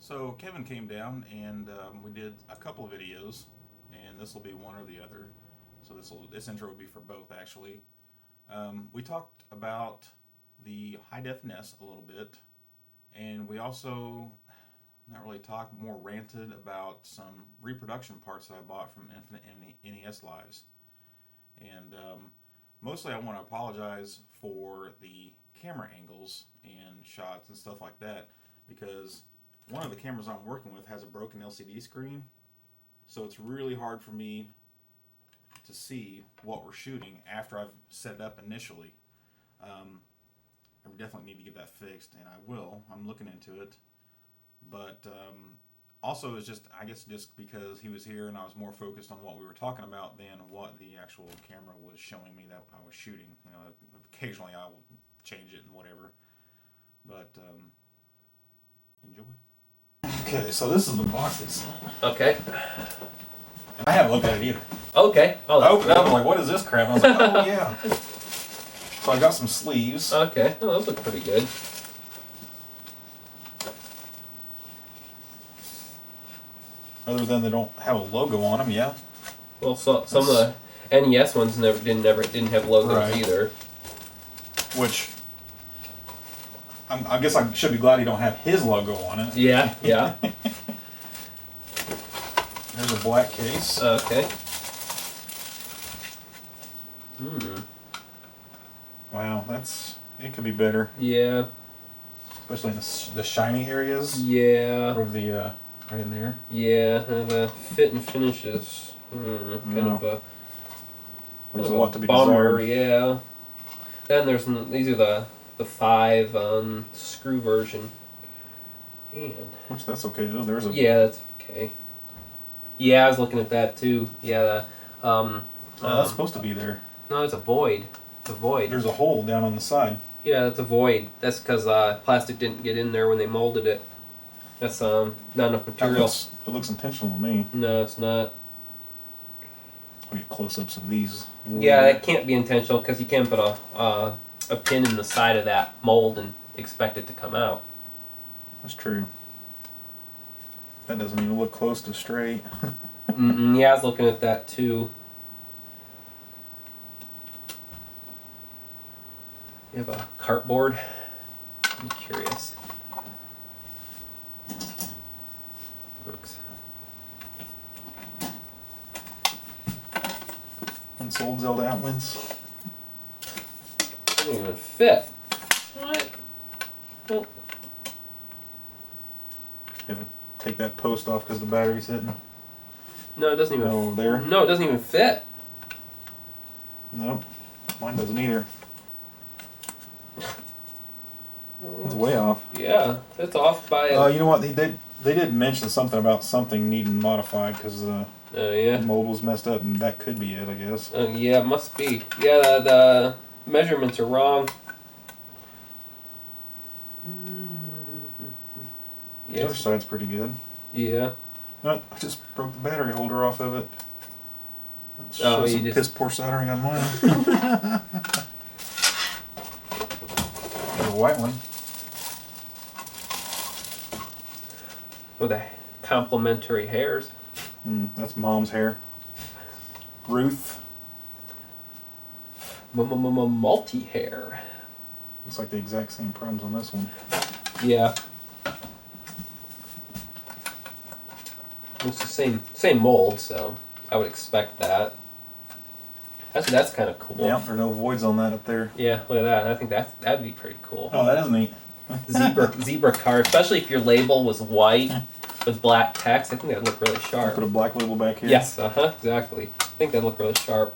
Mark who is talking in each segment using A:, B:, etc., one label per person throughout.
A: So Kevin came down and we did a couple of videos, and this will be one or the other. So this intro will be for both actually. We talked about the high def NES a little bit, and we also not really talked, more ranted about some reproduction parts that I bought from Infinite NES Lives. And mostly I want to apologize for the camera angles and shots and stuff like that, because one of the cameras I'm working with has a broken LCD screen, so it's really hard for me to see what we're shooting after I've set it up initially. I definitely need to get that fixed, and I will. I'm looking into it. But also, it's just, I guess, just because he was here and I was more focused on what we were talking about than what the actual camera was showing me that I was shooting. You know, occasionally I will change it and whatever. But enjoy. Okay, so this is the box it's in.
B: Okay.
A: And I haven't looked at it either.
B: Okay. Oh,
A: I opened it up and I'm like, what is this crap? And I was like, oh yeah. So I got some sleeves.
B: Okay. Oh, those look pretty good.
A: Other than they don't have a logo on them, yeah.
B: Well, so some of the NES ones didn't have logos
A: Right.
B: either.
A: Which I guess I should be glad he don't have his logo on it.
B: Yeah. Yeah.
A: There's a black case.
B: Okay. Hmm.
A: Wow, it could be better,
B: Yeah.
A: especially in the shiny areas.
B: Yeah.
A: Or the right in there.
B: Yeah. And the fit and finishes. Kind of a.
A: There's a lot to be
B: bummer.
A: desired.
B: Yeah. Then these are the 5 screw version. And
A: Which that's okay though. There's a
B: yeah, that's okay. Yeah, I was looking at that too. Yeah.
A: that's supposed to be there.
B: No, it's a void. It's a void.
A: There's a hole down on the side.
B: Yeah, that's a void. That's because plastic didn't get in there when they molded it. That's not enough material.
A: It looks intentional to me.
B: No, it's not.
A: I'll get close-ups of these.
B: Yeah, it can't be intentional because you can't put a pin in the side of that mold and expect it to come out.
A: That's true. That doesn't even look close to straight.
B: Yeah, I was looking at that too. You have a cartboard? I'm curious. Looks.
A: Unsold Zelda Outwinds.
B: Doesn't even fit. What? Well,
A: You have to take that post off because the battery's hitting.
B: no, it doesn't even.
A: Oh, there?
B: No, it doesn't even fit.
A: Nope. Mine doesn't either. It's way off.
B: Yeah, it's off by.
A: You know what? They did mention something about something needing modified because the
B: Yeah.
A: mold was messed up, and that could be it, I guess.
B: Yeah, it must be. Yeah, the measurements are wrong.
A: The other side's pretty good.
B: Yeah.
A: Oh, I just broke the battery holder off of it.
B: Oh,
A: Some
B: you
A: piss poor soldering on mine. There's a white one.
B: With the complementary hairs.
A: That's Mom's hair. Ruth.
B: Multi-hair.
A: Looks like the exact same problems on this one.
B: Yeah. It's the same mold, so I would expect that. Actually, that's kind of cool.
A: Yeah, there are no voids on that up there.
B: Yeah, look at that. I think that'd be pretty cool.
A: Oh, that is neat.
B: Zebra card, especially if your label was white with black text. I think that'd look really sharp.
A: Put a black label back here.
B: Yes, exactly. I think that'd look really sharp.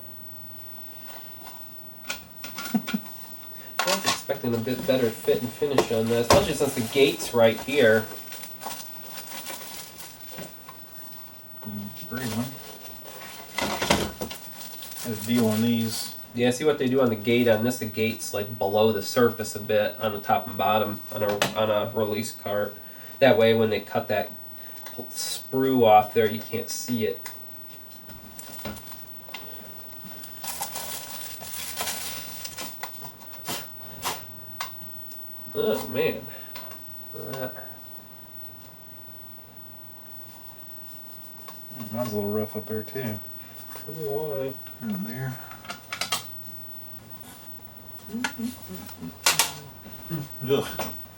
B: I was expecting a bit better fit and finish on that, especially since the gate's right here.
A: Great one. Got a deal on these.
B: Yeah, see what they do on the gate. On this, the gate's like below the surface a bit on the top and bottom on a release cart. That way, when they cut that sprue off there, you can't see it. Oh man, look at that.
C: Mine's a little rough up there too.
B: I don't know why.
C: And there. Ugh,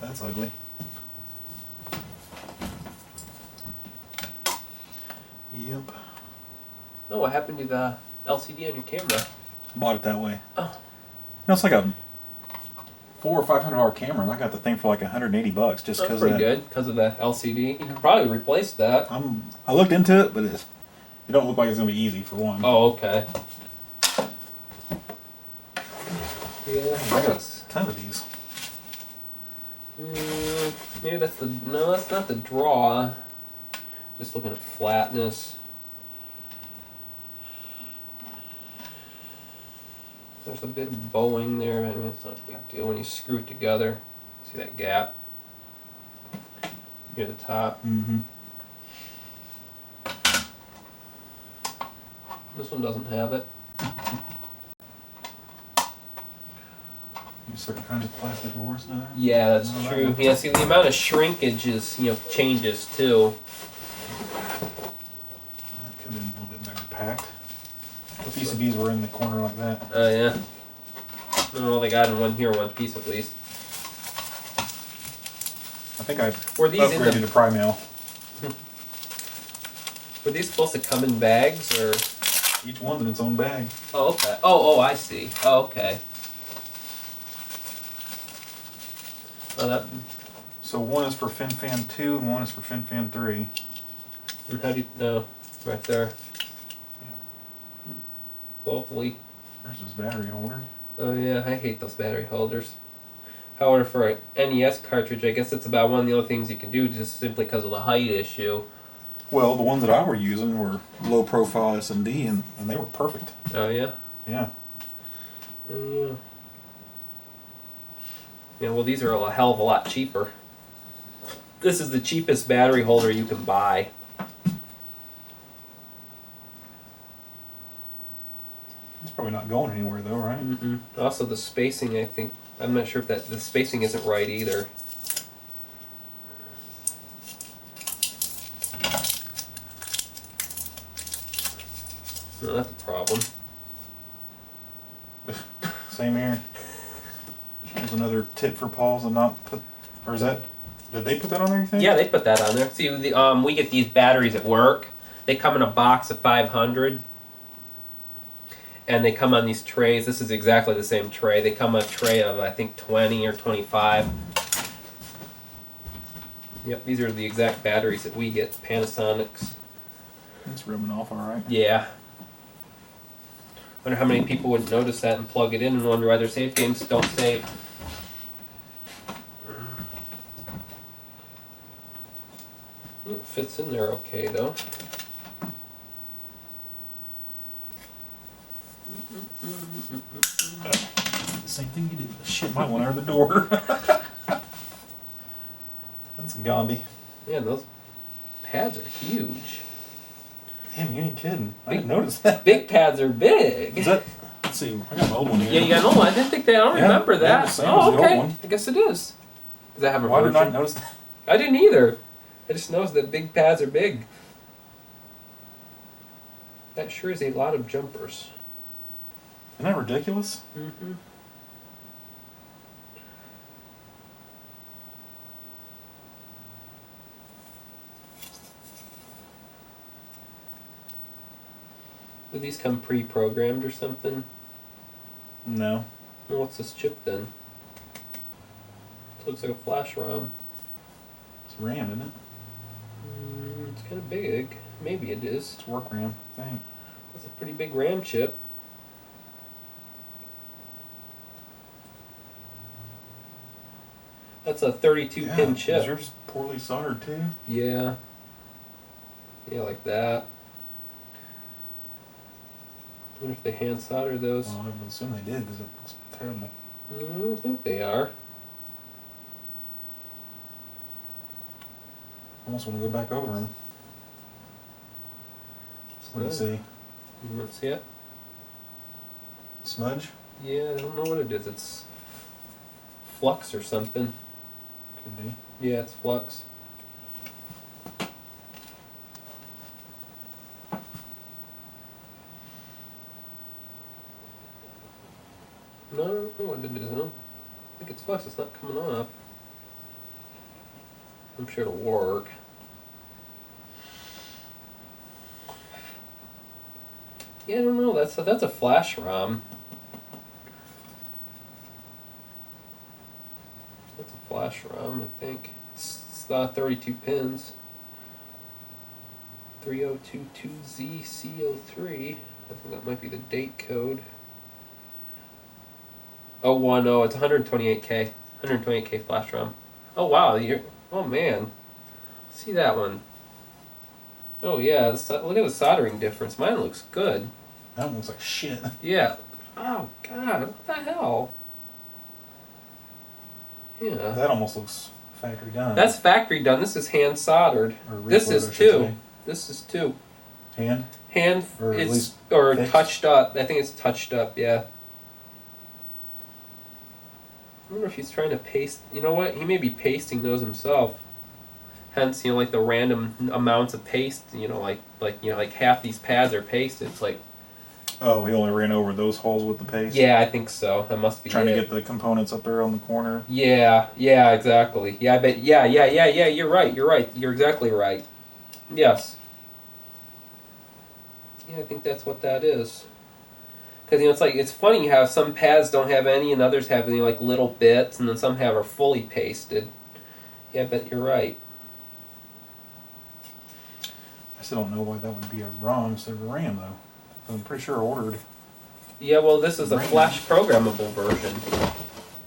C: that's ugly. Yep.
B: Oh, what happened to the LCD on your camera?
C: Bought it that way.
B: Oh.
C: No, it's like a $400 or $500 camera, and I got the thing for like $180 just
B: That's
C: because.
B: pretty good because of the LCD. You could probably replace that.
C: I looked into it, but it don't look like it's gonna be easy for one.
B: Oh, okay. Yeah,
C: I got a ton of these.
B: Maybe that's the no. That's not the draw. Just looking at flatness. There's a bit of bowing there. I mean, it's not a big deal when you screw it together. See that gap near the top.
C: Mm-hmm.
B: This one doesn't have it.
C: Use certain kinds of plastic ores now.
B: Yeah, that's true. Yeah, see, the amount of shrinkage is, changes too.
C: That could have been a little bit better packed. The PCBs were in the corner like that.
B: Oh, yeah. Well, they got in one here, one piece at least.
C: I think I
B: Were these in
C: upgraded to Primal.
B: Were these supposed to come in bags, or?
C: Each one's in its own bag.
B: Oh, okay. Oh, I see. Oh, okay. Oh, that.
C: So one is for FinFan 2 and one is for FinFan 3.
B: And how do you know? Right there. Lovely.
C: There's this battery holder.
B: Oh yeah, I hate those battery holders. However, for an NES cartridge, I guess it's about one of the only things you can do, just simply because of the height issue.
C: Well, the ones that I were using were low profile SMD, and they were perfect.
B: Oh yeah.
C: Yeah.
B: Yeah. Well, these are a hell of a lot cheaper. This is the cheapest battery holder you can buy.
C: It's probably not going anywhere though, right?
B: Mm-mm. Also, the spacing, I think, I'm not sure if the spacing isn't right either. No, that's a problem.
C: Same here. There's another tip for Paul's to not put, or is that, did they put that on there, you think?
B: Yeah, they put that on there. See, we get these batteries at work. They come in a box of 500. And they come on these trays. This is exactly the same tray. They come on a tray of, I think, 20 or 25. Yep, these are the exact batteries that we get, Panasonic's.
C: It's rubbing off all right.
B: Yeah. Wonder how many people would notice that and plug it in and wonder why their save games don't save. It fits in there okay, though.
C: Same thing you did. Shit, my one out of the door. That's a Gandhi.
B: Yeah, those pads are huge.
C: Damn, you ain't kidding. I didn't notice that.
B: Big pads are big.
C: Is that? Let's see. I got my old one here.
B: Yeah, you got an old one. I didn't think that. I don't
C: Yeah,
B: remember
C: yeah,
B: that.
C: the same as
B: Oh,
C: the old
B: okay.
C: one.
B: I guess it is. Does that have a
C: Why
B: version?
C: did I not notice that?
B: I didn't either. I just noticed that big pads are big. That sure is a lot of jumpers.
C: Isn't that ridiculous?
B: Mm-hmm. Do these come pre-programmed or something?
C: No.
B: Well, what's this chip then? It looks like a flash ROM.
C: It's RAM, isn't it?
B: It's kind of big. Maybe it is.
C: It's work RAM, I think.
B: That's a pretty big RAM chip. That's a 32-pin chip.
C: Is yours poorly soldered too?
B: Yeah. Yeah, like that. I wonder if they hand solder those.
C: Well, I would assume they did because it looks terrible.
B: I don't think they are.
C: Almost want to go back over them. Let me see.
B: You want to see it?
C: Smudge?
B: Yeah, I don't know what it is. It's flux or something.
C: Could be.
B: Yeah, it's flux. I think it's flush. It's not coming off. I'm sure it'll work. Yeah, I don't know. That's a flash ROM. That's a flash ROM, I think. It's 32 pins. 3022ZC03. I think that might be the date code. 010. It's 128K. 128K flash ROM. Oh wow, oh man. See that one. Oh yeah, look at the soldering difference. Mine looks good.
C: That one looks like shit.
B: Yeah. Oh god, what the hell? Yeah.
C: That almost looks factory done.
B: That's factory done. This is hand soldered.
C: Or
B: This
C: reflow,
B: is
C: I should
B: too.
C: say.
B: This is too.
C: Hand?
B: Hand,
C: Or at
B: it's
C: least
B: or
C: fixed?
B: touched up. I think it's touched up. Yeah. I wonder if he's trying to paste. You know what? He may be pasting those himself. Hence, like the random amounts of paste. Like half these pads are pasted. It's like.
C: Oh, he only ran over those holes with the paste?
B: Yeah, I think so. That must be
C: Trying
B: it.
C: to get the components up there on the corner.
B: Yeah, exactly. Yeah, I bet. Yeah. You're right. You're exactly right. Yes. Yeah, I think that's what that is. Because it's funny how some pads don't have any and others have like little bits, and then some are fully pasted. Yeah, I bet you're right.
C: I still don't know why that would be a ROM instead of a RAM though. I'm pretty sure I ordered.
B: Yeah, well, this is a
C: RAM.
B: flash programmable version.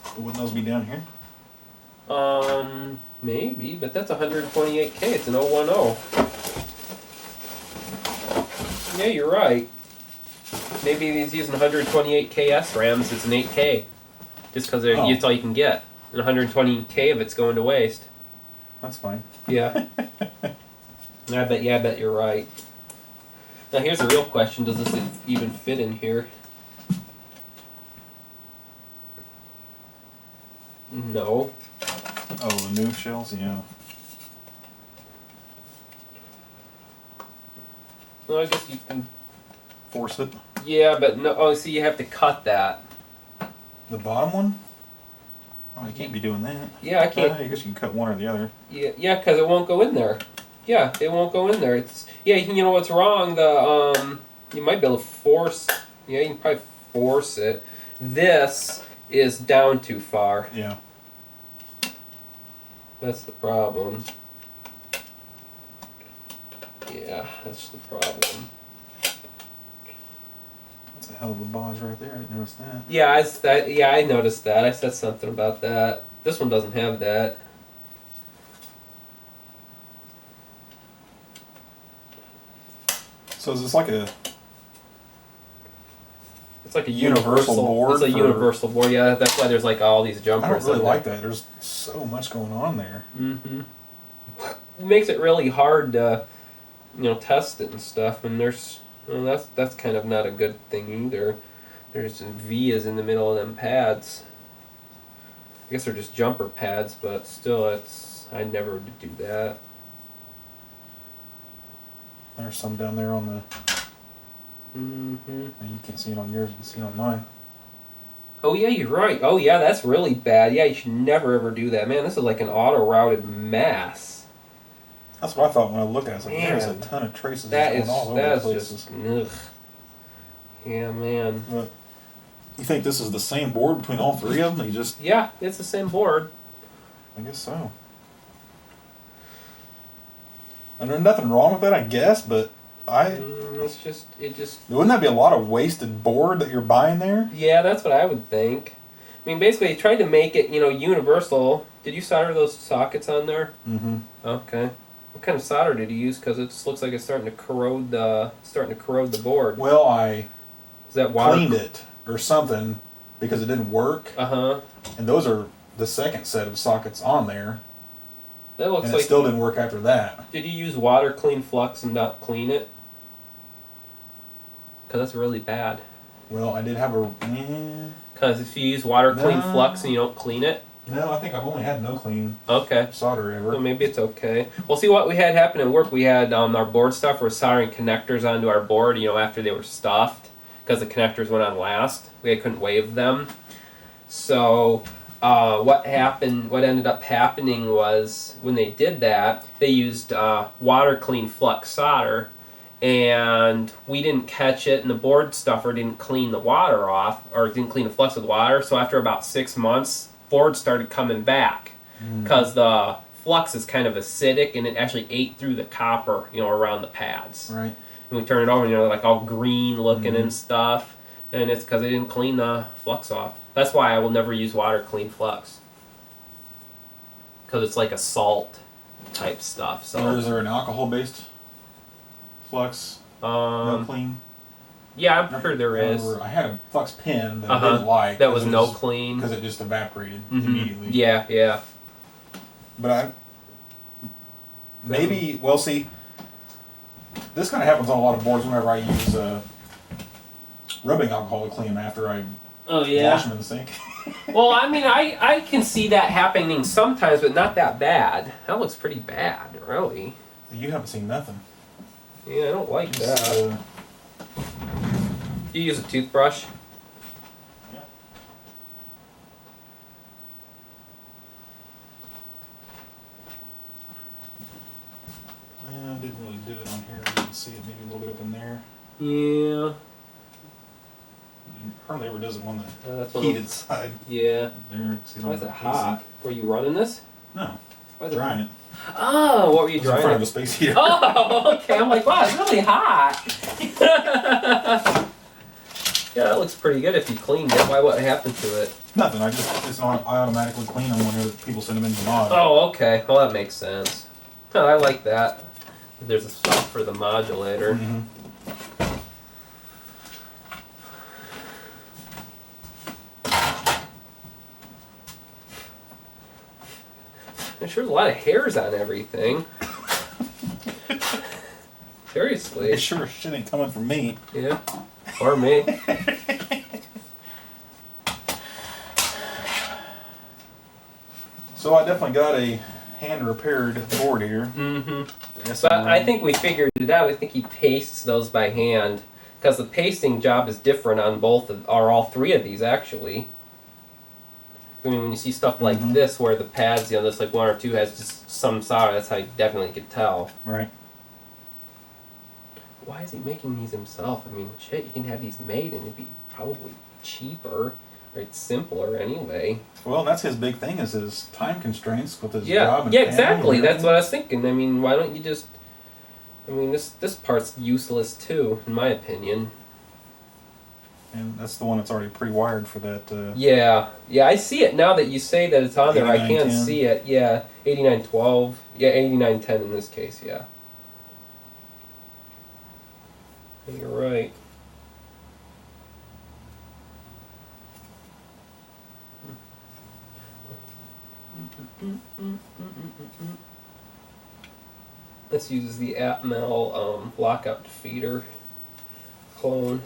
C: But wouldn't those be down here?
B: Maybe, but that's 128K. It's an 010. Yeah, you're right. Maybe he's using 128K SRAMs. It's an 8K, just because it's all you can get. And 120K of it's going to waste.
C: That's fine.
B: Yeah. I bet you're right. Now here's the real question: does this even fit in here? No.
C: Oh, the new shells? Yeah.
B: No, I guess you can.
C: Force it.
B: Yeah, but no. Oh, see, you have to cut that.
C: The bottom one? Oh, you can't be doing that.
B: Yeah, I can't.
C: I guess you can cut one or the other.
B: Yeah, because it won't go in there. Yeah, it won't go in there. You know what's wrong? You might be able to force. Yeah, you can probably force it. This is down too far.
C: Yeah.
B: That's the problem. Yeah, that's the problem.
C: That's a hell of a boss right there. I didn't notice that.
B: Yeah, I noticed that. I said something about that. This one doesn't have that.
C: So is this like a...
B: It's like a
C: universal board
B: It's a
C: for-
B: universal board. Yeah, that's why there's like all these jumpers.
C: I don't really
B: on
C: like that. There's so much going on there.
B: Mm-hmm. It makes it really hard to, test it and stuff. And that's kind of not a good thing either. There's Vias in the middle of them pads. I guess they're just jumper pads, but still, I never would do that.
C: There's some down there on the...
B: Mm-hmm.
C: And you can't see it on yours, you can see it on mine.
B: Oh yeah, you're right. Oh yeah, that's really bad. Yeah, you should never ever do that, man. This is like an auto-routed mass.
C: That's what I thought when I looked at it. I was like, there's a
B: Man,
C: ton of traces
B: That
C: just
B: is
C: going all over the
B: that's
C: places.
B: just ugh. Yeah, man.
C: But you think this is the same board between all three of them? You just...
B: Yeah, it's the same board.
C: I guess so. And there's nothing wrong with that, I guess, but wouldn't that be a lot of wasted board that you're buying there?
B: Yeah, that's what I would think. I mean, basically, he tried to make it, universal. Did you solder those sockets on there?
C: Mm-hmm.
B: Okay. What kind of solder did you use? Because it just looks like it's starting to corrode the board.
C: Well, I
B: Is that water?
C: cleaned it or something because it didn't work.
B: Uh-huh.
C: And those are the second set of sockets on there.
B: That looks
C: And
B: like...
C: it still didn't work after that.
B: Did you use water clean flux and not clean it? Because that's really bad.
C: Well, I did have a...
B: Because if you use water clean
C: No.
B: flux and you don't clean it...
C: No, I think I've only had no clean
B: Okay.
C: solder ever.
B: Well, maybe it's okay. Well, see what we had happen at work. We had our board stuff. We're soldering connectors onto our board. After they were stuffed, because the connectors went on last. We couldn't wave them, So what ended up happening was when they did that, they used water clean flux solder, and we didn't catch it, and the board stuffer didn't clean the water off, or didn't clean the flux with water. So after about 6 months, boards started coming back because the flux is kind of acidic, and it actually ate through the copper, around the pads.
C: Right.
B: And we turn it over, and they're like all green looking and stuff, and it's because they didn't clean the flux off. That's why I will never use water clean flux, because it's like a salt type stuff. So
C: Or is there an alcohol-based flux? No clean.
B: Yeah, I'm sure there is.
C: I had a flux pen that I didn't like.
B: That was no clean.
C: Because it just evaporated immediately.
B: Yeah.
C: But well, see, this kind of happens on a lot of boards whenever I use rubbing alcohol to clean them after I wash them in the sink.
B: Well, I mean, I can see that happening sometimes, but not that bad. That looks pretty bad, really.
C: You haven't seen nothing.
B: Yeah, I don't like that. You use a toothbrush?
C: Yeah. I didn't really do it on here. You can see it maybe a little bit up in there.
B: Yeah.
C: Hardly ever does it on the
B: That's
C: heated side.
B: Yeah.
C: There. See
B: Why is it hot? Were you running this?
C: No.
B: Why is
C: Drying it.
B: Oh, what were you
C: It's in
B: drying?
C: front of a space heater.
B: Oh, okay. I'm like, wow, it's really hot. Yeah, that looks pretty good if you cleaned it. Why? What happened to it?
C: Nothing. I automatically clean them whenever people send them in the mod.
B: Oh, okay. Well, that makes sense. Oh, I like that. There's a spot for the modulator.
C: Mm-hmm.
B: There's sure a lot of hairs on everything. Seriously.
C: It sure as shit ain't coming from me.
B: Yeah. Or me.
C: So I definitely got a hand repaired board here.
B: Mm-hmm. But I think we figured it out. I think he pastes those by hand, because the pasting job is different on all three of these actually. I mean, when you see stuff like this, where the pads, there's like one or two has just some solder, that's how you definitely could tell.
C: Right.
B: Why is he making these himself? I mean, shit, you can have these made and it'd be probably cheaper, or it's simpler anyway.
C: Well, and that's his big thing, is his time constraints with his
B: Yeah,
C: job and
B: yeah,
C: family
B: exactly.
C: and
B: That's
C: everything.
B: what I was thinking. I mean, why don't you just? I mean, this part's useless too, in my opinion.
C: And that's the one that's already pre-wired for that.
B: Yeah, I see it now that you say that it's on there. I can
C: 8910.
B: see it. Yeah, 8912. Yeah, 8910 in this case. Yeah. You're right. This uses the Atmel lockout feeder clone.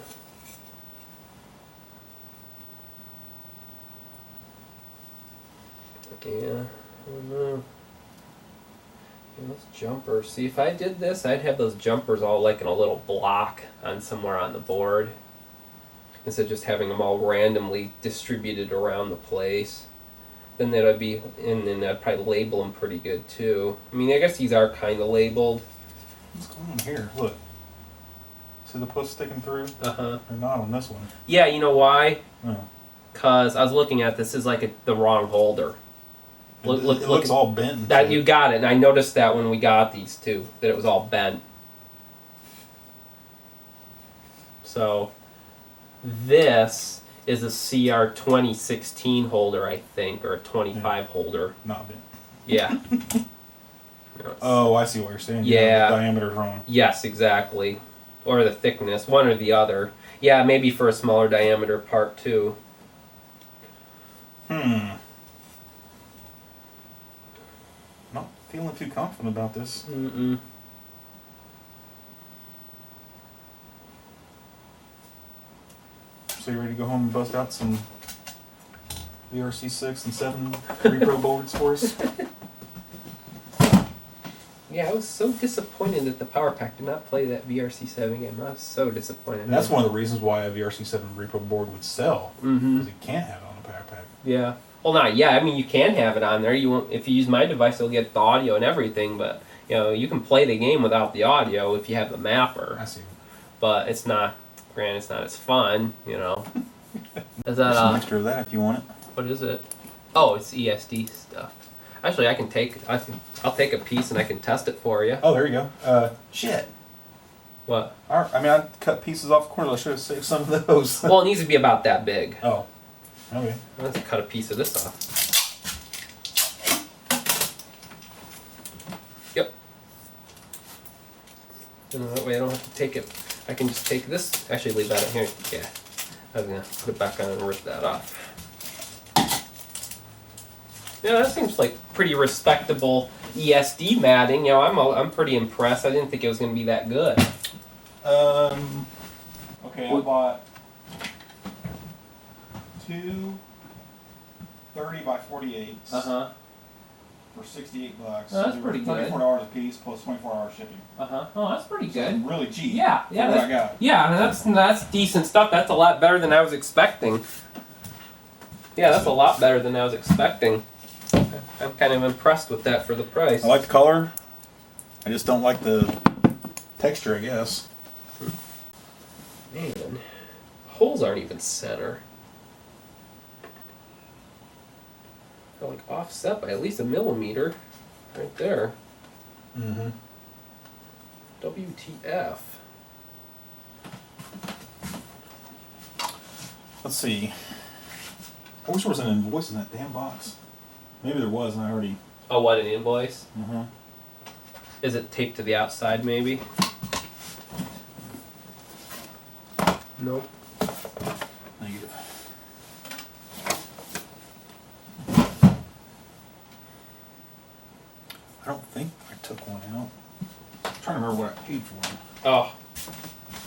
B: Yeah, I don't know. And those jumpers. See, if I did this, I'd have those jumpers all like in a little block on somewhere on the board, instead of just having them all randomly distributed around the place. Then that'd be, and then I'd probably label them pretty good too. I mean, I guess these are kind of labeled.
C: What's going on here? Look. See the post sticking through?
B: Uh-huh.
C: They're not on this one.
B: Yeah, you know why?
C: Oh.
B: Because I was looking at this is like the wrong holder.
C: It looks all bent.
B: That you got it, and I noticed that when we got these too, that it was all bent. So this is a CR 2016 holder, I think, or a 25 holder.
C: Not bent.
B: Yeah.
C: Oh, I see what you're saying.
B: Yeah.
C: The diameter's wrong.
B: Yes, exactly. Or the thickness, one or the other. Yeah, maybe for a smaller diameter part too.
C: Not feeling too confident about this.
B: Mm-mm.
C: So you ready to go home and bust out some VRC 6 and 7 repro boards for us?
B: Yeah, I was so disappointed that the Power Pack did not play that VRC7 game. I was so disappointed.
C: And that's one of the reasons why a VRC 7 repro board would sell.
B: Mm-hmm.
C: Because you can't have it on a Power Pack.
B: Yeah. Well, not yet. I mean, you can have it on there. You won't, if you use my device, you'll get the audio and everything. But you know, you can play the game without the audio if you have the mapper.
C: I see.
B: But it's not. Granted, it's not as fun. You know. Is
C: There's some
B: that
C: extra of that if you want it.
B: what is it? Oh, it's ESD stuff. Actually, I'll take a piece and I can test it for you.
C: Oh, there you go. Shit.
B: What?
C: I mean, I cut pieces off the corner. I should have saved some of those.
B: Well, it needs to be about that big.
C: Oh. Okay.
B: Let's cut a piece of this off. Yep. And that way I don't have to take it. I can just take this. Actually, leave that in here. Yeah. I was gonna put it back on and rip that off. Yeah, that seems like pretty respectable ESD matting. You know, I'm pretty impressed. I didn't think it was gonna be that good.
C: Okay, I bought two 30 by 48s
B: huh.
C: for $68.
B: Oh, that's pretty good.
C: $34 a piece plus 24-hour shipping.
B: Uh-huh. Oh, that's pretty
C: So
B: good.
C: really cheap.
B: Yeah,
C: for
B: yeah,
C: what I got.
B: Yeah, that's decent stuff. That's a lot better than I was expecting. Yeah, that's a lot better than I was expecting. I'm kind of impressed with that for the price.
C: I like the color. I just don't like the texture, I guess.
B: Man, holes aren't even center. They're like offset by at least a millimeter, right there.
C: Mm-hmm.
B: WTF?
C: Let's see. I wish there was an invoice in that damn box. Maybe there was, and I already.
B: Oh, what, an invoice?
C: Mm-hmm.
B: Is it taped to the outside, maybe? Nope.
C: Negative. I don't think I took one out. I'm trying to remember what I paid for it.
B: Oh,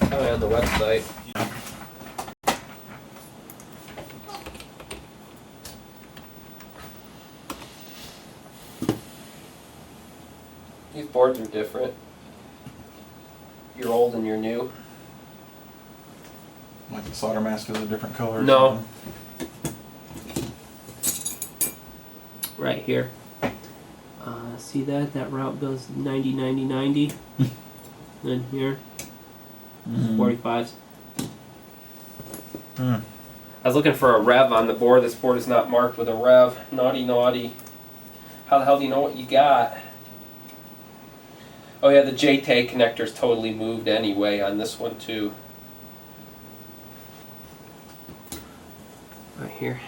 B: probably on the website.
C: Yeah.
B: These boards are different. You're old and you're new.
C: Like the solder mask is a different color.
B: No. Right here. See that? That route goes 90, 90, 90. Then here, 45s.
C: Hmm.
B: I was looking for a rev on the board. This board is not marked with a rev. Naughty, naughty. How the hell do you know what you got? Oh yeah, the JTAG connector's totally moved anyway on this one too. Right here.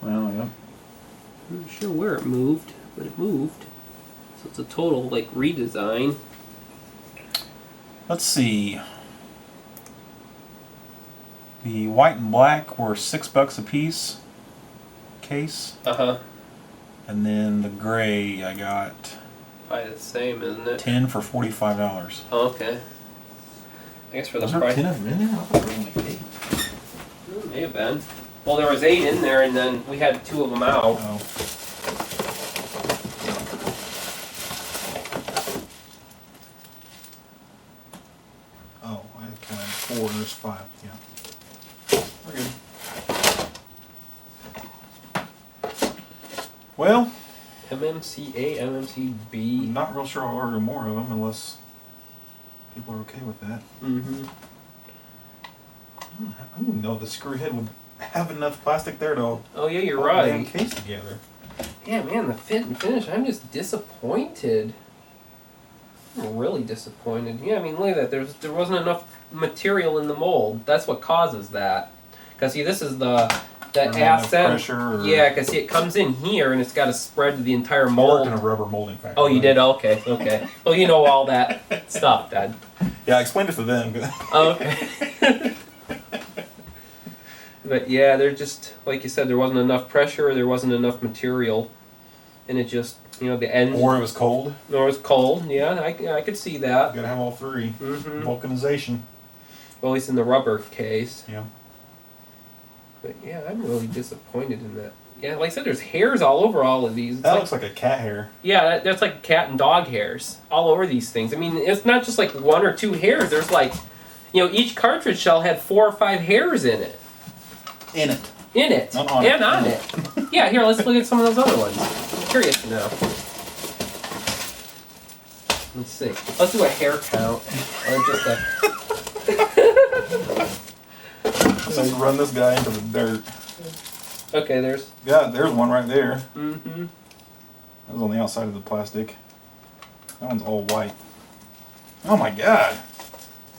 C: Well, yeah.
B: I'm not sure where it moved, but it moved. So it's a total like redesign.
C: Let's see. The white and black were $6 a piece. Case.
B: Uh-huh.
C: And then the gray I got
B: Probably the same, isn't it?
C: 10 for $45.
B: Oh, okay. I guess for the
C: Was there
B: price.
C: 10 of them in there? I thought there were only 8.
B: May have been. Well, there was 8 in there, and then we had 2 of them out.
C: Oh. Oh, I counted 4 and there's 5. Yeah. We're good. Well,
B: MMCA, MMCB.
C: I'm not real sure I'll order more of them unless people are okay with that.
B: Mm-hmm.
C: I don't even know if the screw head would have enough plastic there to
B: Oh yeah, you're
C: hold the damn
B: right.
C: case together.
B: Yeah, man, the fit and finish. I'm just disappointed. I'm really disappointed. Yeah, I mean, look at that. There wasn't enough material in the mold. That's what causes that. Cause see, this is the
C: Not enough
B: ascent.
C: pressure or-
B: Yeah, cause see, it comes in here and it's got to spread to the entire
C: I worked
B: mold.
C: in a rubber molding factory.
B: Oh, you did? Okay, okay. Well, you know all that stuff, Dad.
C: Yeah, I explained it to them.
B: Oh, okay. But yeah, they're just like you said. There wasn't enough pressure. There wasn't enough material, and it just the end.
C: Or it was cold.
B: Or it was cold. Yeah, I could see that.
C: You gotta have all 3.
B: Mm-hmm.
C: Vulcanization.
B: Well, at least in the rubber case.
C: Yeah.
B: But yeah, I'm really disappointed in that. Yeah, like I said, there's hairs all over all of these. It's
C: That
B: like,
C: looks like a cat hair.
B: yeah, that's like cat and dog hairs all over these things. I mean, it's not just like 1 or 2 hairs. There's like, each cartridge shell had 4 or 5 hairs in it.
C: In it.
B: In it.
C: Not on
B: and
C: it.
B: on it. Yeah, here, let's look at some of those other ones. I'm curious now. Let's see. Let's do a hair count. Or just a...
C: Let's just run this guy into the dirt.
B: Okay, there's...
C: Yeah, there's one right there.
B: Mm-hmm.
C: That was on the outside of the plastic. That one's all white. Oh my god.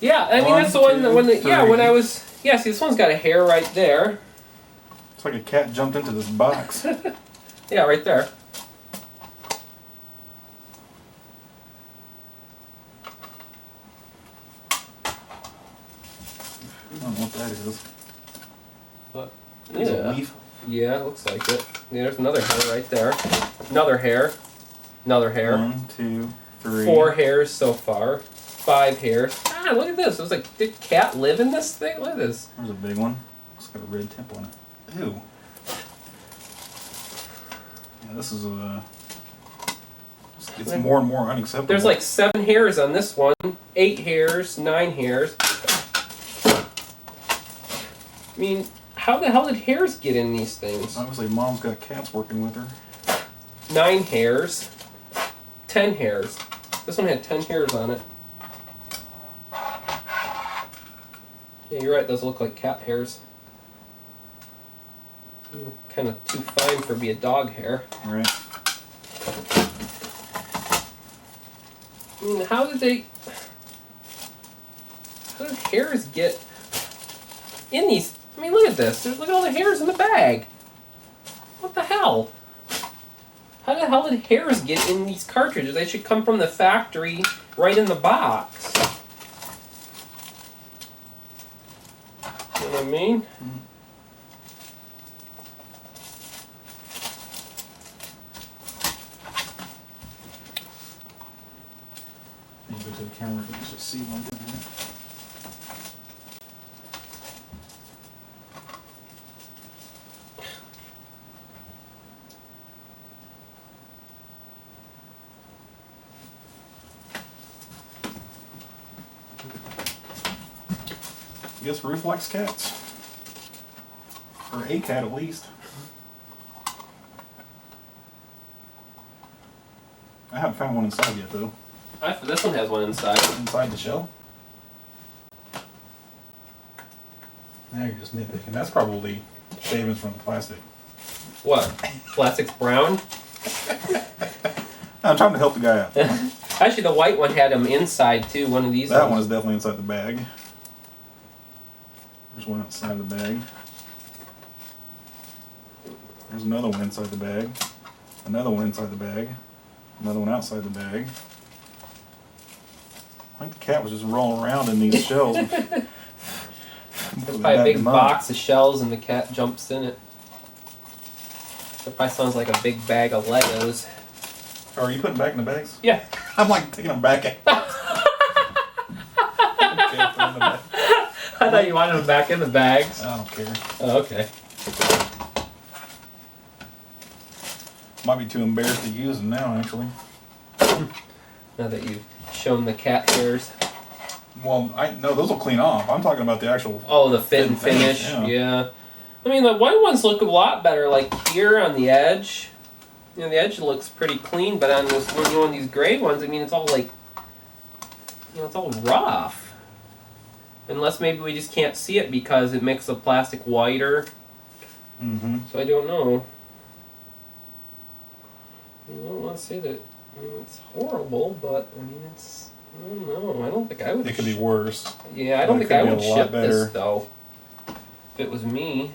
B: Yeah, I mean,
C: One,
B: that's the one that
C: two,
B: when the, yeah, when
C: three.
B: I was... Yeah, see, this one's got a hair right there.
C: It's like a cat jumped into this box.
B: Yeah, right there.
C: I don't know what that is.
B: What?
C: Is it a
B: Yeah.
C: leaf?
B: Yeah, looks like it. Yeah, there's another hair right there. Another hair. Another hair.
C: 1, 2, 3.
B: 4 hairs so far. 5 hairs. Ah, look at this. It was like, did cat live in this thing? Look at this.
C: There's a big one. It's got a red tip on it. Ew. Yeah, this is it's more and more unacceptable.
B: There's like 7 hairs on this one. 8 hairs. 9 hairs. I mean, how the hell did hairs get in these things?
C: Obviously, mom's got cats working with her.
B: 9 hairs. 10 hairs. This one had 10 hairs on it. Yeah, you're right. Those look like cat hairs. Kind of too fine for be a dog hair.
C: Right.
B: I mean, how did hairs get in these? I mean, look at this. Look at all the hairs in the bag. What the hell? How the hell did hairs get in these cartridges? They should come from the factory right in the box. You know what I mean?
C: You go to the camera and just see one down here. I guess Ruth likes cats. Or a cat at least. I haven't found one inside yet though.
B: This one has one inside.
C: Inside the shell? Now you're just nitpicking. That's probably shavings from the plastic.
B: What? Plastic's brown?
C: I'm trying to help the guy out.
B: Actually, the white one had them inside too. One of these.
C: That
B: ones.
C: one is definitely inside the bag. There's one outside the bag. There's another one inside the bag. Another one inside the bag. Another one outside the bag. I think the cat was just rolling around in these shells.
B: There's probably a big box of shells and the cat jumps in it. That probably sounds like a big bag of Legos.
C: Oh, are you putting back in the bags?
B: Yeah.
C: I'm like taking them back. Okay, put them in the bag.
B: I thought you wanted them back in the bags.
C: I don't care.
B: Oh, okay.
C: Might be too embarrassed to use them now, actually.
B: Now that you've shown the cat hairs.
C: Well, no, those will clean off. I'm talking about the actual.
B: Oh, the fit and finish. Yeah. I mean, the white ones look a lot better. Like here on the edge, you know, the edge looks pretty clean. But on this one, on these gray ones, I mean, it's all like, you know, it's all rough. Unless maybe we just can't see it because it makes the plastic whiter.
C: Mm-hmm.
B: So I don't know. I don't want to say that. I mean, it's horrible, but I mean, it's. I don't know. I don't think I would.
C: It could be worse.
B: Yeah, I don't
C: It
B: think I
C: could be
B: would
C: a lot
B: ship this
C: better.
B: though. If it was me.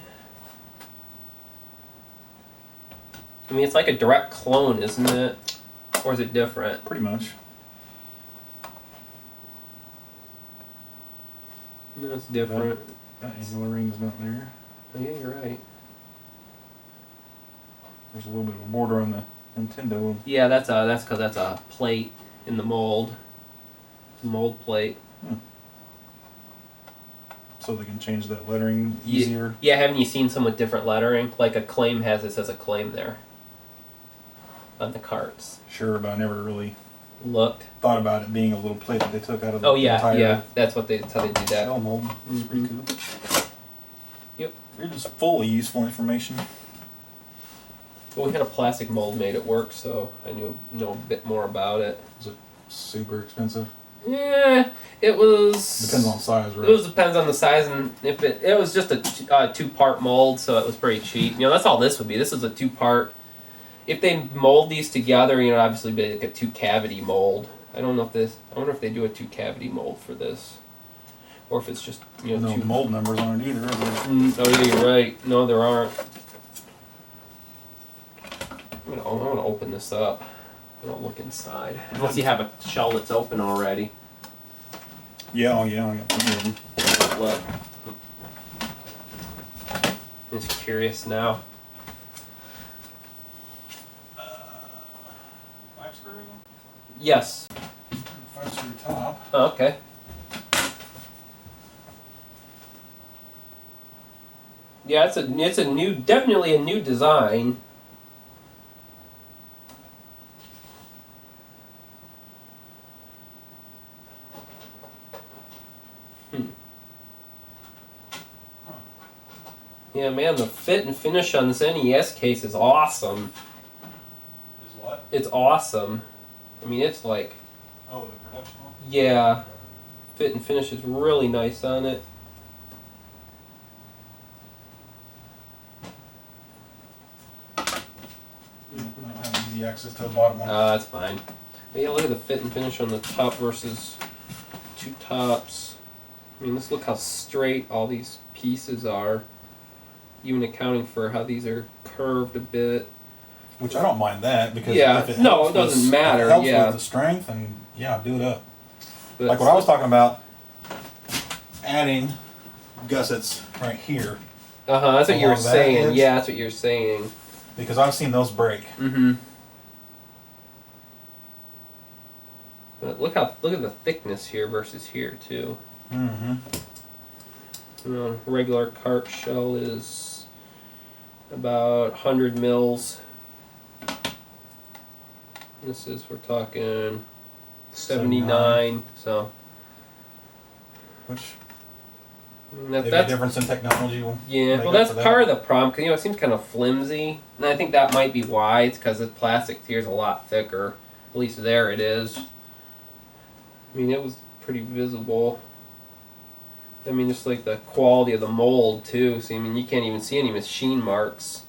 B: I mean, it's like a direct clone, isn't it? Or is it different?
C: Pretty much.
B: No, it's different.
C: That angular ring is not there.
B: Oh, yeah, you're right.
C: There's a little bit of a border on the Nintendo.
B: Yeah, that's because that's a plate in the mold. Mold plate.
C: So they can change that lettering easier.
B: Yeah, haven't you seen some with different lettering? Like a claim has it says a claim there. On the carts.
C: Sure, but I never really
B: Looked.
C: thought about it being a little plate that they took out of the
B: Oh yeah,
C: entire
B: yeah. That's how they do that.
C: shell mold. It's pretty cool.
B: Yep.
C: You're just full of useful information.
B: Well, we had a plastic mold made at work, so I know a bit more about it.
C: Is it super expensive?
B: Yeah, it was.
C: Depends on size, right?
B: It depends on the size, and if it was just a 2-part mold, so it was pretty cheap. You know, that's all this would be. This is a 2-part. If they mold these together, you know, obviously be like a 2-cavity mold. I don't know if this. I wonder if they do a 2-cavity mold for this, or if it's just
C: No
B: two.
C: mold numbers on it either, is there?
B: Oh yeah, you're right. No, there aren't. I'm gonna open this up. I don't look inside unless you have a shell that's open already.
C: Yeah, I got plenty of them.
B: Look. I'm just curious now.
C: 5-screw?
B: Yes.
C: 5-screw top.
B: Oh, okay. Yeah, it's a new, definitely a new design. Yeah, man, the fit and finish on this NES case is awesome.
C: Is what?
B: It's awesome. I mean, it's like,
C: Oh, the production one?
B: yeah, fit and finish is really nice on it.
C: I don't have easy access to the bottom one.
B: That's fine. But yeah, look at the fit and finish on the top versus 2 tops. I mean, let's look how straight all these pieces are. Even accounting for how these are curved a bit.
C: Which I don't mind that because
B: Yeah,
C: if it
B: no,
C: helps
B: it doesn't
C: with,
B: matter,
C: If it helps
B: yeah.
C: with the strength, and yeah, do it up.
B: But
C: Like what I was talking about, adding gussets right here
B: that's what you were
C: along that
B: saying.
C: edge.
B: Yeah, that's what you're saying.
C: because I've seen those break.
B: Mm-hmm. But look at the thickness here versus here too.
C: Mm-hmm.
B: You know, a regular cart shell is about 100 mils. This is, we're talking 79. So
C: Which
B: that,
C: maybe a difference in technology will
B: yeah.
C: make
B: Well,
C: up
B: that's
C: for that.
B: part of the problem because it seems kind of flimsy, and I think that might be why. It's because the plastic here is a lot thicker. At least there it is. I mean, it was pretty visible. I mean, just like the quality of the mold too. So I mean, you can't even see any machine marks.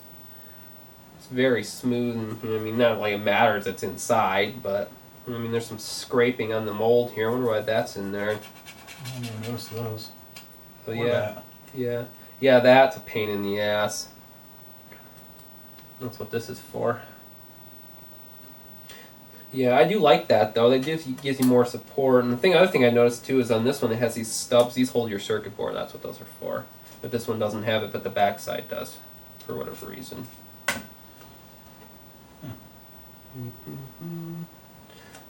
B: It's very smooth, and I mean, not like it matters it's inside, but I mean, there's some scraping on the mold here. I wonder why that's in there.
C: I didn't even notice those.
B: So
C: Or
B: yeah,
C: that.
B: yeah, that's a pain in the ass. That's what this is for. Yeah, I do like that though. That gives you more support. And the other thing I noticed too is on this one it has these stubs. These hold your circuit board. That's what those are for. But this one doesn't have it, but the back side does, for whatever reason.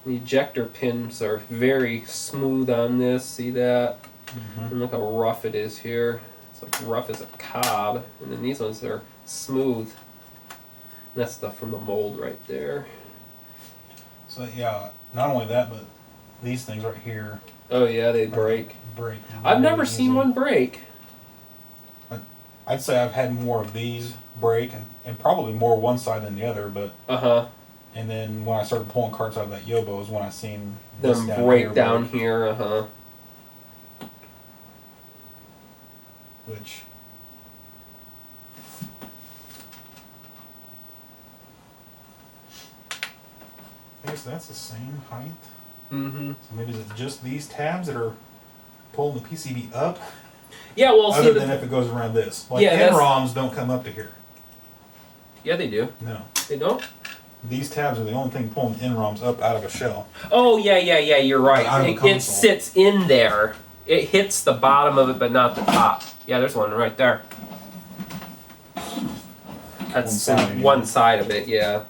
B: The ejector pins are very smooth on this. See that?
C: Mm-hmm.
B: And look how rough it is here. It's like rough as a cob. And then these ones are smooth. And that's stuff from the mold right there.
C: So yeah, not only that, but these things right here
B: Oh yeah, they break.
C: break.
B: I've never
C: really
B: seen
C: easy.
B: one break.
C: I'd say I've had more of these break, and probably more one side than the other. But
B: Uh-huh.
C: and then when I started pulling carts out of that Yobo is when I seen this
B: Them
C: down
B: break
C: here
B: down
C: break,
B: here, uh-huh.
C: which I guess that's the same height.
B: Mm-hmm.
C: So maybe is it just these tabs that are pulling the PCB up,
B: Yeah, well, see,
C: other than if it goes around this. Like
B: Yeah, that's-
C: NROMs don't come up to here.
B: yeah, they do.
C: No,
B: They don't?
C: these tabs are the only thing pulling NROMs up out of a shell.
B: Oh, yeah, you're right.
C: Out of the
B: It
C: console.
B: sits in there. It hits the bottom of it, but not the top. Yeah, there's one right there. That's
C: One side,
B: one side of it, yeah.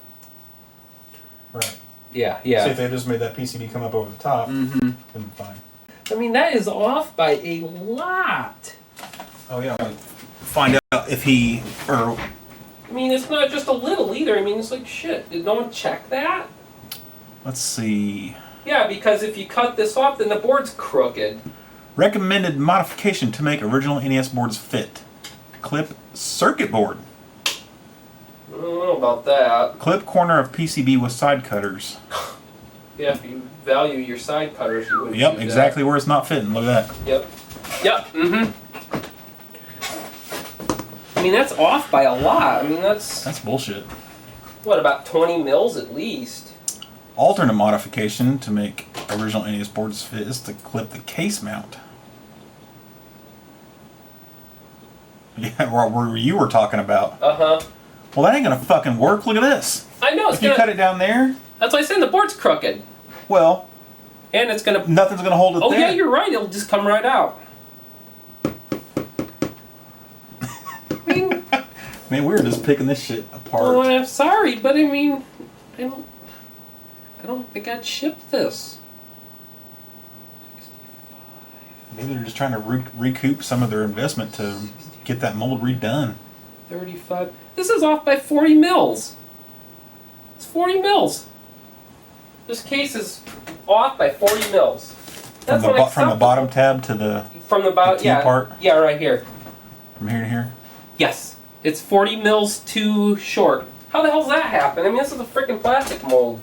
C: Right.
B: Yeah,
C: See
B: yeah.
C: if they just made that PCB come up over the top,
B: Mm-hmm.
C: then fine.
B: I mean, that is off by a lot.
C: Oh yeah. Find out if he or
B: I mean, it's not just a little either. I mean, it's like, shit, did no one check that?
C: let's see.
B: Yeah, because if you cut this off, then the board's crooked.
C: Recommended modification to make original NES boards fit. Clip
A: circuit board.
B: I don't know about that.
A: Clip corner of PCB with side cutters.
B: Yeah, if you value your side cutters, you would.
A: Yep, exactly where it's not fitting. Look at that.
B: Yep. Yep. I mean, that's off by a lot. I mean, that's
A: bullshit.
B: what, about 20 mils at least.
A: Alternate modification to make original NES boards fit is to clip the case mount. Yeah, where you were talking about. Well, that ain't gonna fucking work. Look at this.
B: I know.
A: If you cut it down there.
B: That's why I said the board's crooked.
A: Well.
B: And it's gonna.
A: Nothing's gonna hold it there.
B: Oh yeah, you're right. It'll just come right out. I mean,
A: man, we were just picking this shit apart.
B: Oh, I'm sorry, but I mean, I don't think I'd ship this.
A: Maybe they're just trying to recoup some of their investment to get that mold redone.
B: 35. This is off by 40 mils. It's 40 mils. This case is off by 40 mils. That's
A: from the bottom tab to the T part?
B: Yeah, right here.
A: From here to here?
B: Yes. It's 40 mils too short. How the hell's that happen? I mean, this is a freaking plastic mold.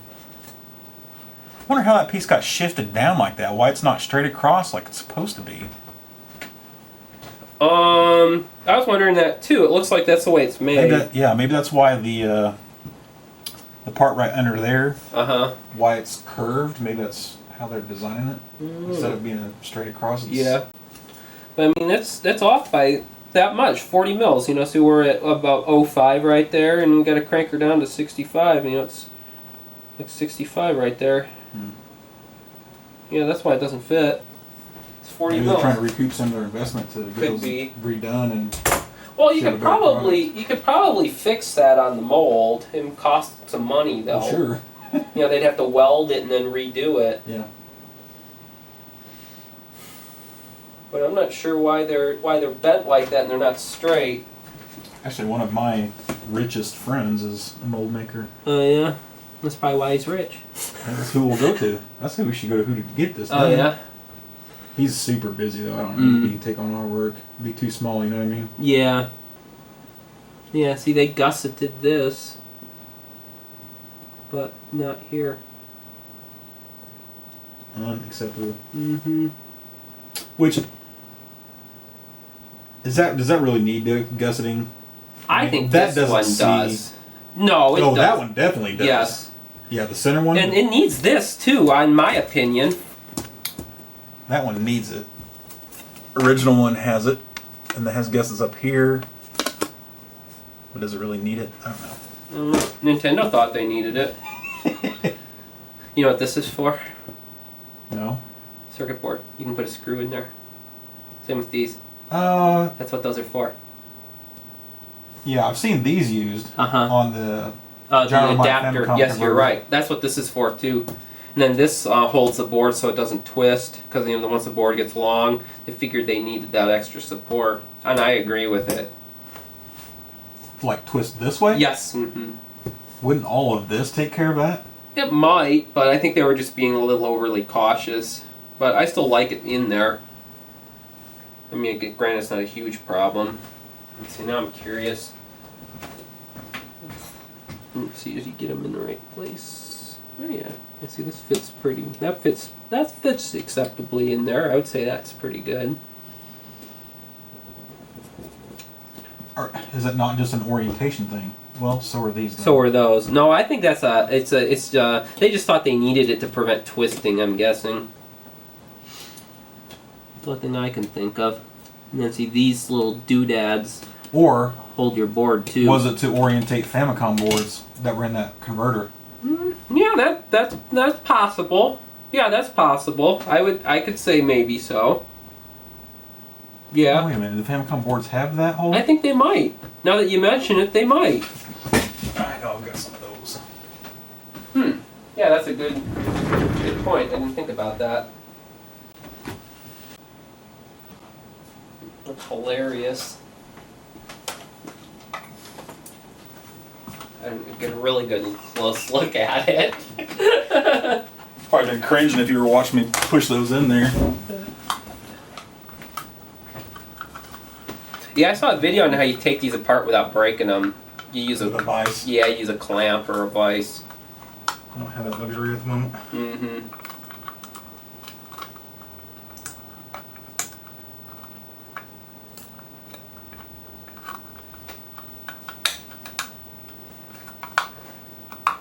A: I wonder how that piece got shifted down like that. Why it's not straight across like it's supposed to be.
B: I was wondering that too. It looks like that's the way it's made.
A: Maybe that's why the part right under there. Why it's curved. Maybe that's how they're designing it instead of being straight across.
B: Yeah. But I mean, that's off by that much, 40 mils. You know, so we're at about 0.5 right there, and we got to crank her down to 65. You know, it's like 65 right there. Yeah, that's why it doesn't fit. It's 40 mils.
A: They're trying to recoup some of their investment to get those redone and.
B: Well, you could probably fix that on the mold. It would cost some money though.
A: Well, sure.
B: You know, they'd have to weld it and then redo it.
A: Yeah.
B: But I'm not sure why they're bent like that and they're not straight.
A: Actually, one of my richest friends is a mold maker.
B: Oh yeah, that's probably why he's rich.
A: That's who we'll go to. That's who we should go to get this done.
B: Oh yeah.
A: He's super busy though. I don't know if he can take on our work. Be too small, you know what I mean?
B: Yeah. Yeah. See, they gusseted this, but not here.
A: Unacceptable. Which does that really need gusseting?
B: I think that this one does. No, it does.
A: That one definitely does.
B: Yes.
A: Yeah, the center one.
B: And it needs this too, in my opinion.
A: That one needs it. Original one has it, and that has guesses up here. But does it really need it? I don't know.
B: Nintendo thought they needed it. You know what this is for?
A: No.
B: Circuit board. You can put a screw in there. Same with these.
A: That's
B: what those are for.
A: Yeah, I've seen these used on the
B: the adapter. Yes, you're right. That's what this is for too. And then this holds the board so it doesn't twist, because you know, once the board gets long, they figured they needed that extra support, and I agree with it.
A: Like twist this way?
B: Yes.
A: Wouldn't all of this take care of that?
B: It might, but I think they were just being a little overly cautious. But I still like it in there. I mean, granted, it's not a huge problem. See, now I'm curious. Let's see if you get them in the right place. Oh yeah, I see this fits pretty. That fits acceptably in there. I would say that's pretty good.
A: Is it not just an orientation thing? Well, so are these.
B: So are those. No, I think that's they just thought they needed it to prevent twisting, I'm guessing. Nothing I can think of. And then see these little doodads.
A: Or
B: hold your board too.
A: Was it to orientate Famicom boards that were in that converter?
B: Yeah, that's possible. Yeah, that's possible. I could say maybe so. Yeah.
A: Oh, wait a minute. Do the Famicom boards have that hole?
B: I think they might. Now that you mention it, they might.
A: I know I've got some of those.
B: Yeah, that's a good point. I didn't think about that. That's hilarious. I get a really good close look at it.
A: Probably been cringing if you were watching me push those in there.
B: Yeah, I saw a video on how you take these apart without breaking them. You use
C: With a vise.
B: Yeah, you use a clamp or a vise.
C: I don't have that luxury at the moment.
B: Mm-hmm.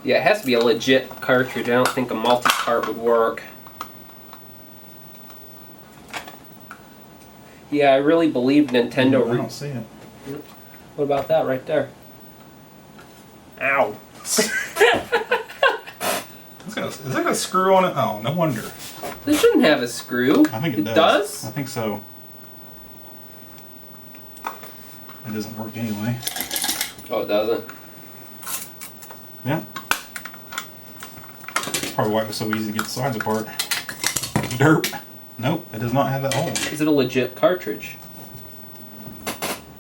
B: Yeah, it has to be a legit cartridge. I don't think a multi-part would work. Yeah, I really believe Nintendo.
C: I don't see it.
B: What about that right there? Ow.
C: Is that got a screw on it? Oh, no wonder.
B: This shouldn't have a screw.
C: I think it does.
B: Does?
C: I think so. It doesn't work anyway.
B: Oh, it doesn't.
C: Yeah. Probably why it was so easy to get the sides apart. Derp. Nope, it does not have that hole.
B: Is it a legit cartridge?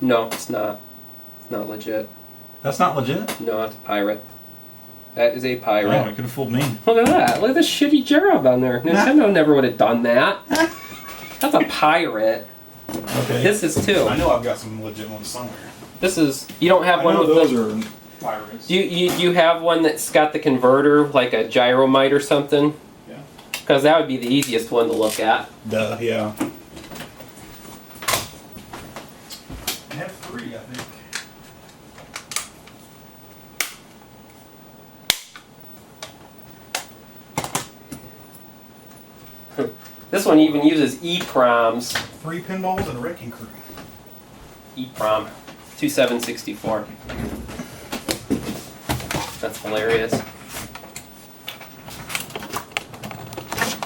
B: No, it's not. It's not legit.
C: That's not legit?
B: No, it's a pirate. That is a
C: Oh,
B: pirate.
C: it could have fooled me.
B: Look at that. Look at this shitty job on there. Nintendo never would have done that. That's a pirate.
C: Okay.
B: This is too.
C: I know I've got some legit ones somewhere.
B: This is. You don't have
C: I
B: one
C: know
B: with
C: those
B: the.
C: are pirates.
B: You have one that's got the converter, like a gyromite or something?
C: Yeah.
B: Because that would be the easiest one to look at.
C: Duh, yeah. I have 3, I think.
B: This one even uses EEPROMs.
C: 3 pinballs and a wrecking crew.
B: EEPROM 2764. That's hilarious.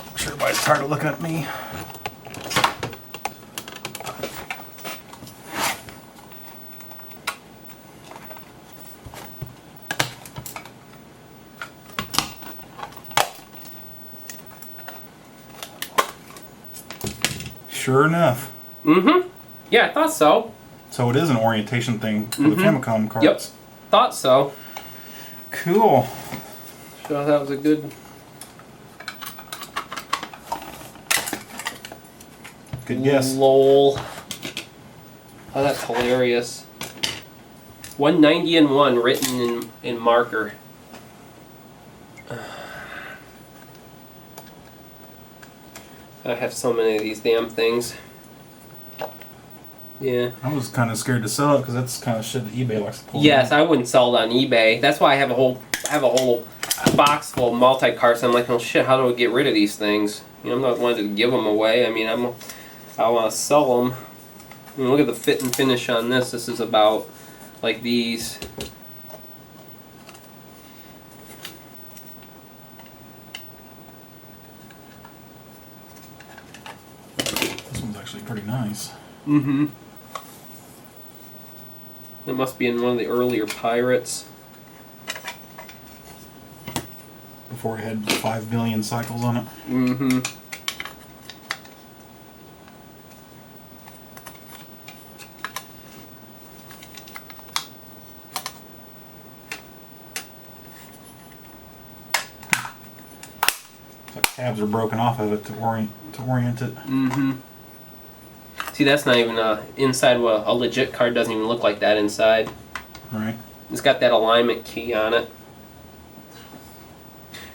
C: I'm sure everybody's tired of looking at me. Sure enough.
B: Mm-hmm. Yeah, I thought so.
C: So it is an orientation thing for the Famicom cards.
B: Yep. Thought so.
C: Cool.
B: So that was a good.
C: Good guess.
B: Lol. Oh, that's hilarious. 190 and 1 written in marker. I have so many of these damn things. Yeah.
C: I was kind of scared to sell it because that's kind of shit that eBay likes to pull.
B: Yes, I wouldn't sell it on eBay. That's why I have a whole box full of multi-carts. I'm like, oh shit, how do I get rid of these things? You know, I'm not wanting to give them away. I mean, I want to sell them. I mean, look at the fit and finish on this. This is about like these.
C: This one's actually pretty nice.
B: Mm-hmm. It must be in one of the earlier Pirates.
C: Before it had 5 billion cycles on it.
B: Mm-hmm.
C: Like tabs are broken off of it to orient it.
B: Mm-hmm. See, that's not even inside. A legit card doesn't even look like that inside.
C: Right.
B: It's got that alignment key on it.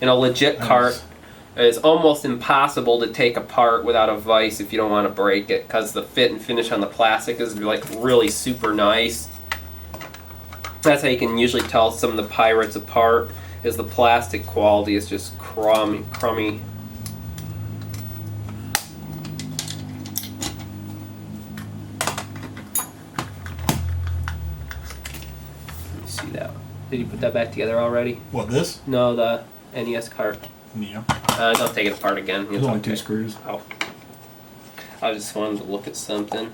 B: And a legit cart is almost impossible to take apart without a vise if you don't want to break it, because the fit and finish on the plastic is like really super nice. That's how you can usually tell some of the Pirates apart, is the plastic quality is just crummy. Let me see that. Did you put that back together already?
C: What, this?
B: No, the NES cart.
C: Yeah.
B: Don't take it apart again.
C: There's
B: It's
C: only
B: okay.
C: 2 screws.
B: Oh. I just wanted to look at something.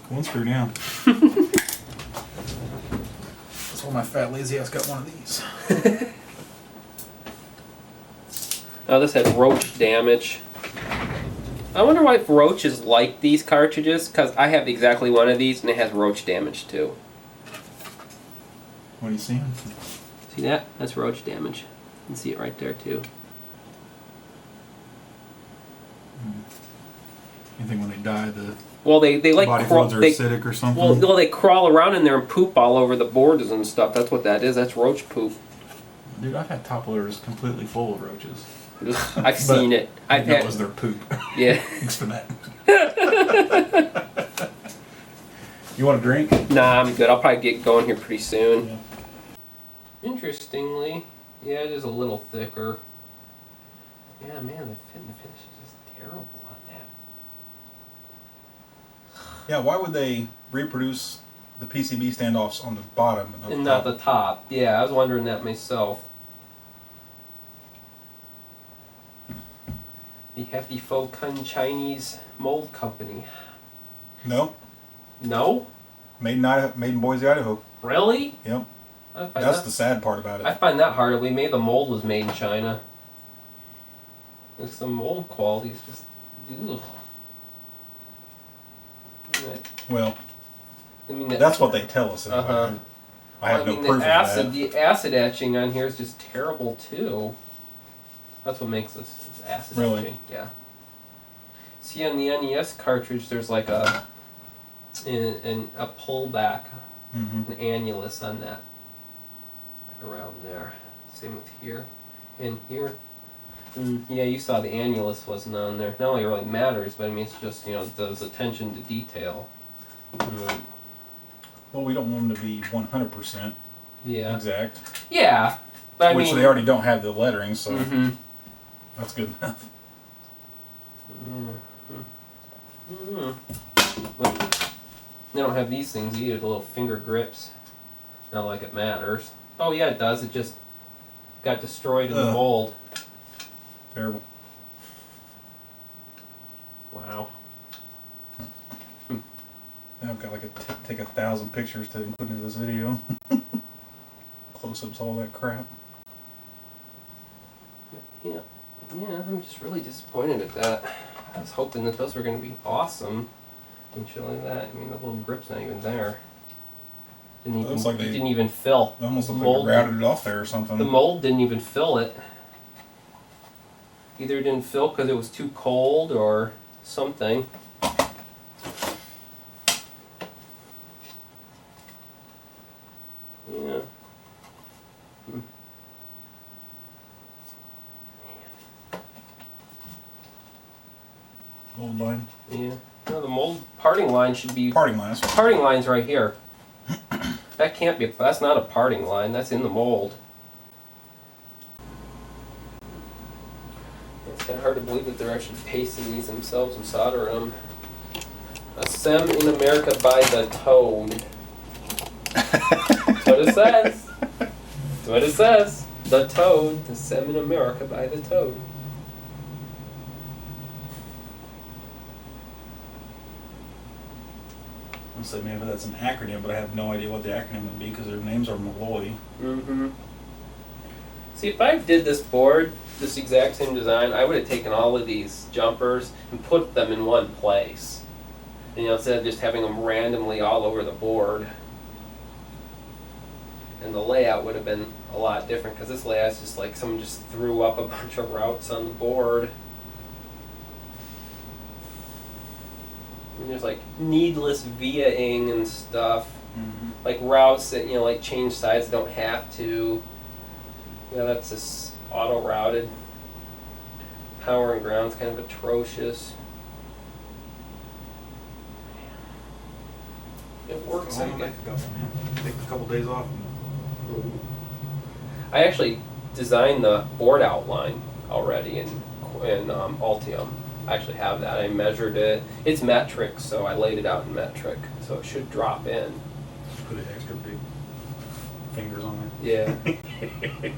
C: One screw down. That's why my fat lazy ass got one of these.
B: Oh, this had roach damage. I wonder why roaches like these cartridges, because I have exactly one of these and it has roach damage too.
C: What are you seeing?
B: See that? That's roach damage. You can see it right there too.
C: You think when they die, the
B: Well, they like
C: body
B: crawl.
C: fluids are
B: They,
C: acidic or something?
B: well, they crawl around in there and poop all over the boards and stuff. That's what that is. That's roach poop.
C: Dude, I've had topplers completely full of roaches.
B: I've seen it.
C: I
B: I've
C: know
B: had.
C: it was their poop.
B: Yeah.
C: Thanks for that. You want a drink?
B: Nah, I'm good. I'll probably get going here pretty soon.
C: Yeah.
B: Interestingly, yeah, it is a little thicker. Yeah, man, the finish is just terrible on that.
C: Yeah, why would they reproduce the PCB standoffs on the bottom
B: And not the top. Yeah, I was wondering that myself. The Hefty Faux Kun Chinese Mold Company.
C: No,
B: No?
C: made in Boise, Idaho.
B: Really?
C: Yep.
B: I find
C: That's
B: that,
C: the sad part about it.
B: I find that hard. Maybe the mold was made in China. There's some mold quality is just, ugh.
C: Well,
B: I mean,
C: that's what they tell us. Anyway.
B: Uh-huh.
C: I have no
B: mean,
C: proof
B: the
C: of
B: acid,
C: that.
B: the acid etching on here is just terrible too. That's what makes this acid
C: Really?
B: etching. Yeah. See, on the NES cartridge, there's like a pullback,
C: Mm-hmm.
B: an annulus on that. Around there. Same with here, and here. Yeah, you saw the annulus wasn't on there. Not only it really matters, but I mean it's just does attention to detail.
C: Well, we don't want them to be 100%
B: Yeah.
C: exact,
B: Yeah, but I
C: which
B: mean.
C: they already don't have the lettering, so
B: Mm-hmm.
C: that's good enough.
B: They don't have these things either, the little finger grips. Not like it matters. Oh yeah, it does. It just got destroyed in the mold.
C: Terrible.
B: Wow.
C: Now I've got like take 1,000 pictures to include in this video. Close-ups, all that crap.
B: Yeah. Yeah, I'm just really disappointed at that. I was hoping that those were going to be awesome. And shit like that. I mean, the little grip's not even there.
C: Looks like
B: It
C: they-
B: didn't even fill.
C: It almost
B: The
C: looks like
B: mold-
C: they routed it off there or something.
B: The mold didn't even fill it. Either it didn't fill because it was too cold or something. Yeah.
C: Mold line.
B: Yeah. No, the mold parting line should be.
C: Parting lines.
B: Parting line's right here. That can't be. That's not a parting line. That's in the mold. It's kind of hard to believe that they're actually pasting these themselves and soldering them. Assemb in America by the Toad. That's what it says. That's what it says. The Toad. Assemb in America by the Toad.
C: I'll say maybe that's an acronym, but I have no idea what the acronym would be because their names are Malloy.
B: Mm-hmm. See, if I did this board, this exact same design, I would have taken all of these jumpers and put them in one place. And, instead of just having them randomly all over the board. And the layout would have been a lot different because this layout's just like someone just threw up a bunch of routes on the board. And there's like needless via-ing and stuff.
C: Mm-hmm.
B: Like routes that like change sides don't have to. Yeah, that's just auto routed. Power and ground's kind of atrocious. It works, I guess.
C: Take a couple days off.
B: I actually designed the board outline already in Altium. I actually have that. I measured it. It's metric, so I laid it out in metric, so it should drop in.
C: Put extra big fingers on there.
B: Yeah.